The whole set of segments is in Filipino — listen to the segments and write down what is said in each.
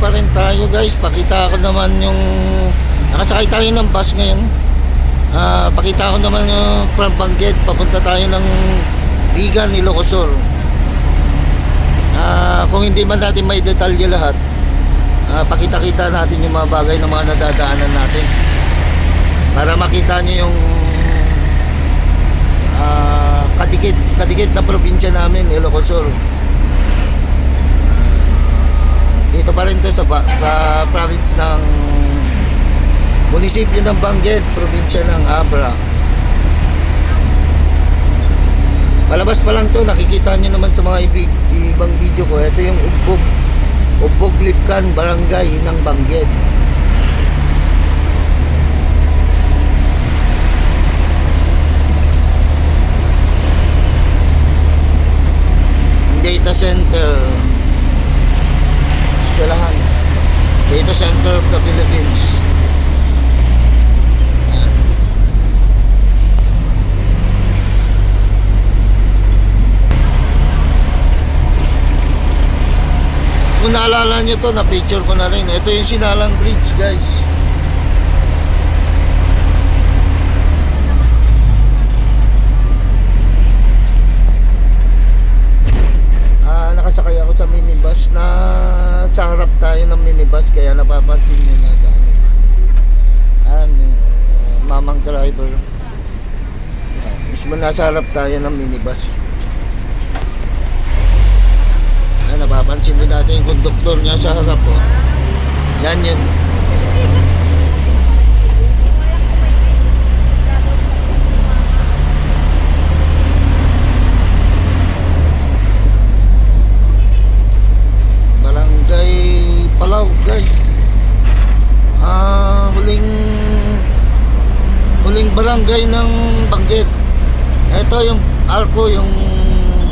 pa rin tayo guys. Pakita ko naman yung nakasakay tayo ng bus ngayon. Pakita ko naman yung from Bangged papunta tayo ng Bigan, Ilocos Sur. Kung hindi man natin may detalye lahat, pakita-kita natin yung mga bagay na mga nadadaanan natin para makita nyo yung kadikit na probinsya namin, Ilocos Sur. Dito pa rin to sa province ng munisipyo ng Bangged, probinsya ng Abra. Palabas pa lang to, nakikita nyo naman sa mga ibang video ko. Ito yung Ubbog Lipkan, barangay ng Bangged. Data center, eskwelahan, Data Center of the Philippines. Yan. Kung naalala nyo to, na-picture ko na rin. Ito yung Sinalang Bridge guys. Nakasakay ako sa minibus na sa harap tayo ng minibus, kaya napapansin nyo na sa mamang driver. Mismo nasa harap tayo ng minibus. Napapansin din natin yung konduktor niya sa harap. Yan yun. Palaw guys. Huling barangay ng Bangged. Ito yung arko, yung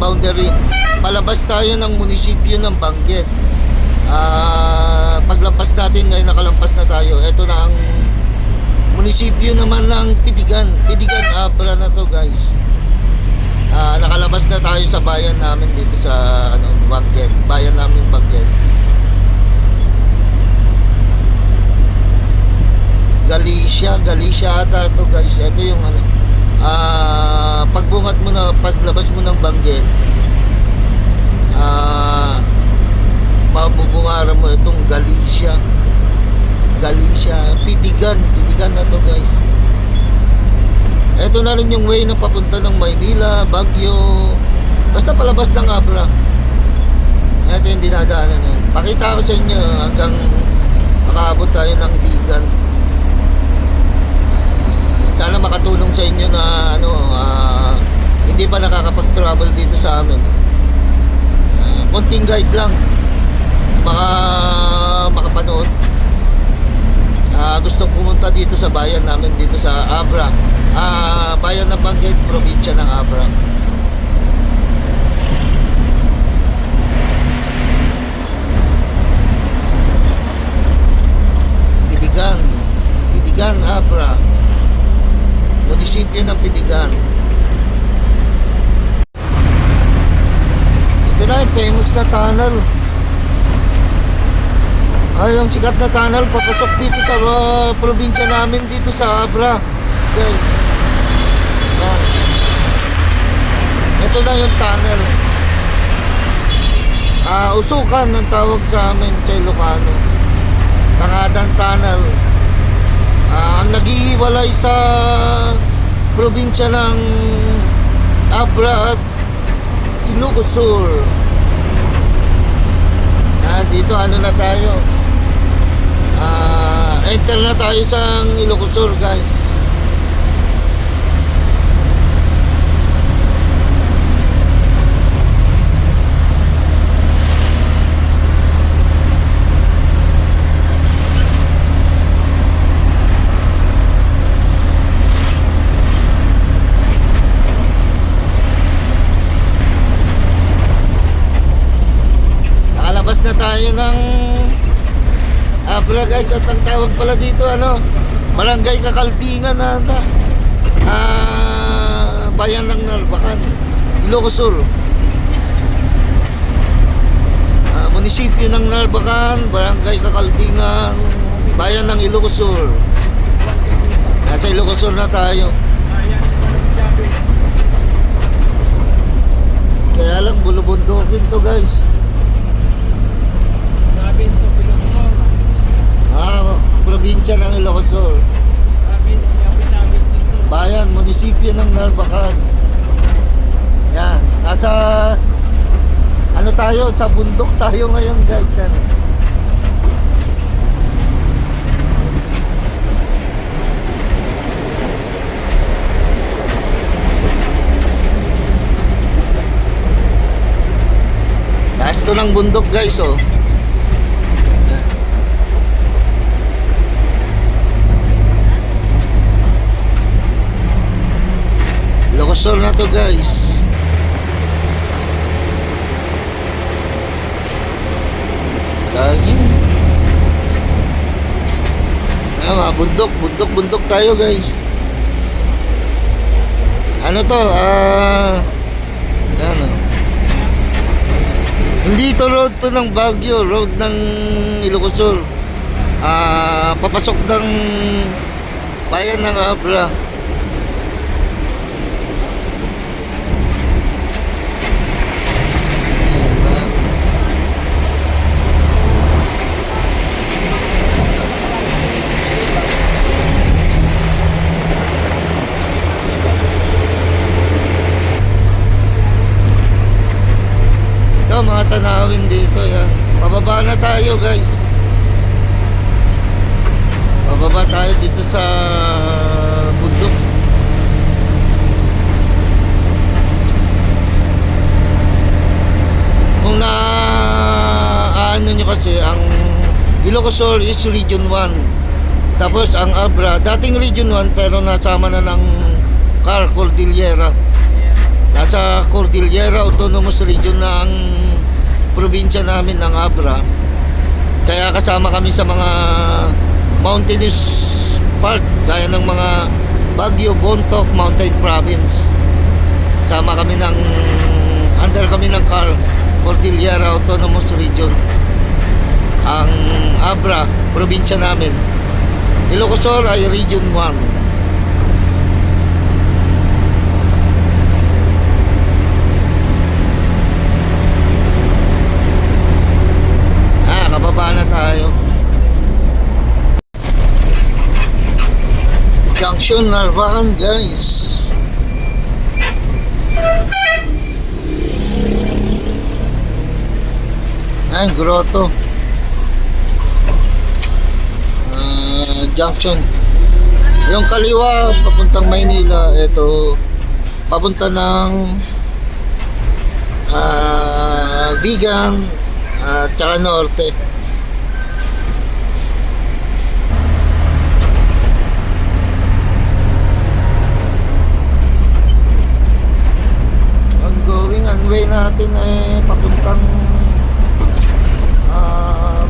boundary. Palabas tayo ng munisipyo ng Bangged. Paglampas natin ngayon, nakalampas na tayo. Ito na ang munisipyo naman ng Pidigan, Abra na to guys. Nakalabas na tayo sa bayan namin dito sa Bangged. Bayan namin Bangged. Galicia ata ito guys. Ito yung pagbungat mo na, paglabas mo ng Bangged, mabubungaran mo itong Galicia, Pidigan na to guys. Ito na rin yung way na papunta ng Maynila, Baguio, basta palabas ng Abra. Ito yung dinadaanan na yun. Pakita ko sa inyo hanggang makaabot tayo ng Bigan. Sana makatulong sa inyo na hindi pa nakakapag-travel dito sa amin. Konting guide lang, baka makapanood. Gustong pumunta dito sa bayan namin dito sa Abra, bayan ng Bangged, probinsya ng Abra. Pidigan, Abra, munisipyo ng Pidigan. Ito na yung famous na tunnel. Yung sikat na tunnel papasok dito sa probinsya namin dito sa Abra guys. Ito na yung tunnel. Usukan ang tawag sa amin sa Ilocano. Tangadan Tunnel. Ang naghihiwalay sa probinsya ng Abra at Ilocos Sur. Dito na tayo. Enter na tayo sa Ilocos Sur guys. Na tayo ng Abra guys, at ang tawag pala dito Barangay Kakaltingan bayan ng Narvacan, Ilocos Sur. munisipyo ng Narbacan, Barangay Kakaldingan, Bayan ng Ilocos Sur. Nasa Ilocos Sur na tayo. Kaya lang bulubundukin to guys. Province of Ilocos. Probinsya ng Ilocos Sur. Bayan, munisipyo ng Narbacan. Yan, nasa ano tayo, sa bundok tayo ngayon guys. Yan. Taas to ng bundok guys, oh. Ilocos Sur na to guys. Lagi. Bundok tayo guys. Ano to? Ano? Hindi to road to ng Baguio, road ng Ilocos Sur. Papasok ng bayan ng Abra. Ito, mga tanawin dito yan. Pababa na tayo guys. Pababa tayo dito sa bundok. Kung ano nyo kasi, ang Ilocos Sur is Region 1. Tapos ang Abra, dating Region 1 pero nasama na ng Cordillera. Nasa Cordillera Autonomous Region na ang probinsya namin ng Abra. Kaya kasama kami sa mga mountainous part gaya ng mga Baguio, Bontoc, Mountain Province. Sama kami ng under kami ng Cordillera Autonomous Region. Ang Abra, probinsya namin. Ilocos Sur ay Region 1. Kababa na tayo. Junction Narvacan guys. Ay, grotto. Junction. Yung kaliwa papuntang Maynila, ito papunta ng Vigan at saka Norte. Ang going ang way natin ay papuntang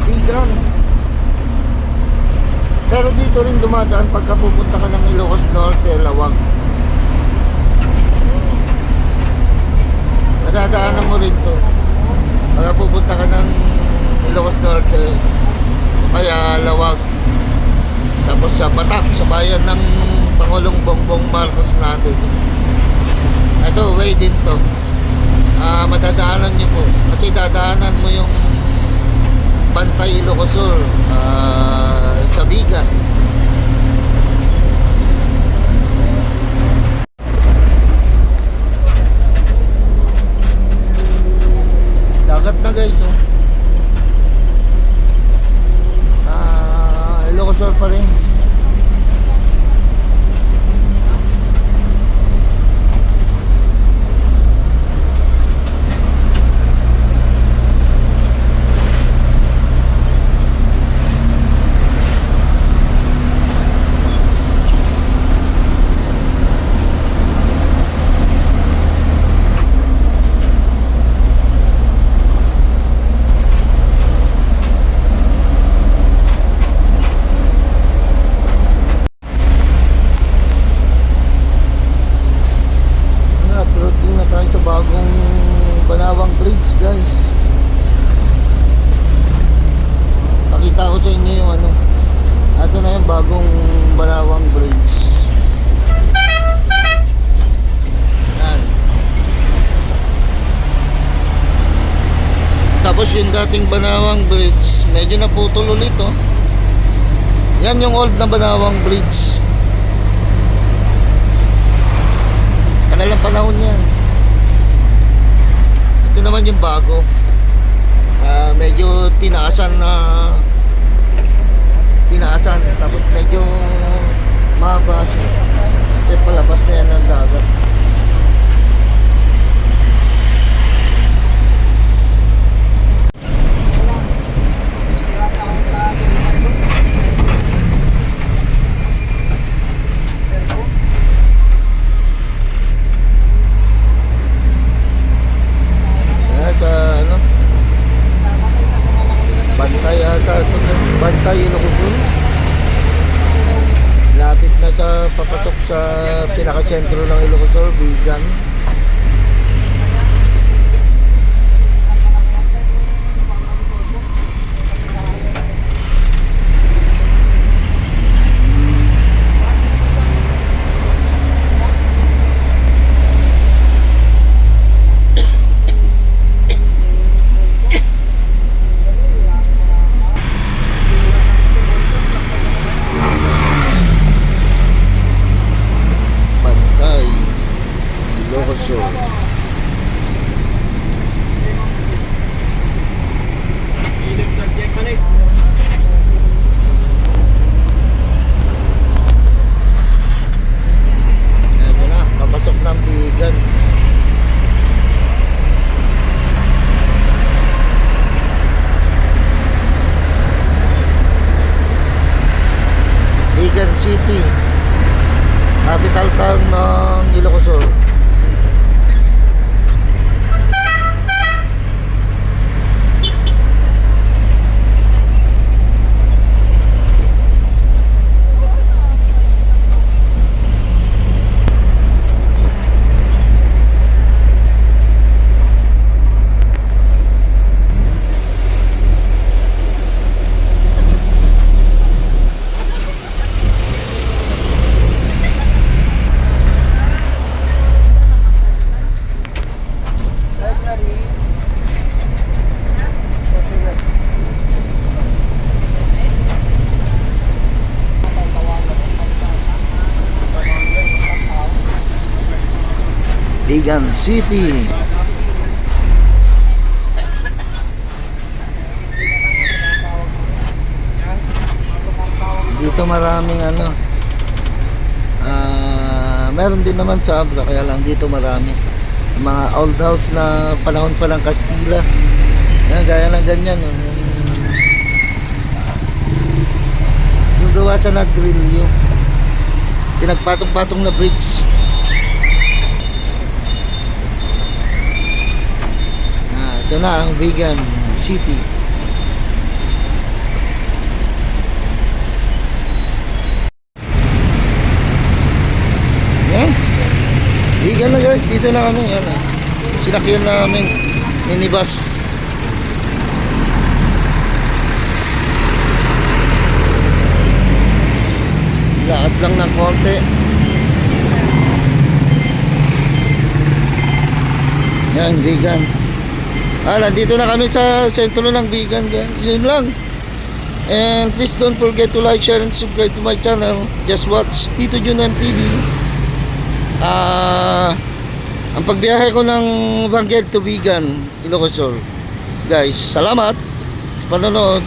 Vigan. Pero dito rin dumadaan pagka pupunta ka ng Ilocos Norte, Lawag. Nadadaanan mo rin to pagka pupunta ka ng Ilocos Norte, kaya Lawag. Tapos sa Batak, sa bayan ng Pangulong Bongbong Marcos natin. Ito, way din to. Madadaanan nyo po. Kasi dadaanan mo yung Bantay, Ilocos Sur, sa Vigan. Dagat na guys, oh. Ilocos Sur pa rin. Tapos yung dating Banawang Bridge, medyo naputol ulit oh. Yan yung old na Banawang Bridge. Kanalang panahon yan. Ito naman yung bago. Medyo tinaasan tapos medyo mahaba siya. Kasi palabas na yan ng dagat. Sa ano, Bantay ata ito, Bantay Ilocos. Lapit na sa papasok sa pinakasentro ng Ilocos, Bigan. Ito na, papasok ng Bigan. Bigan City, capital town ng Ilocos Sur. Bigan City. Dito maraming ano, meron din naman sa Abra, kaya lang dito marami mga old house na panahon pa ng Kastila. Yan, gaya ng ganyan oh. Yung gawa sa Nadrillo, pinagpatong-patong na bridge. Ito na ang Bigan City. Yan. Bigan na guys. Dito na kami. Yan. Sinakyan namin minibus. Lakad lang ng konti. Yan, Bigan. Nandito na kami sa sentro ng Bigan. Yun lang. And please don't forget to like, share, and subscribe to my channel. Just watch Tito Jun MTV. Ang pagbiyahe ko ng Benguet to Bigan, Ilocos Sur. Guys, salamat sa panonood.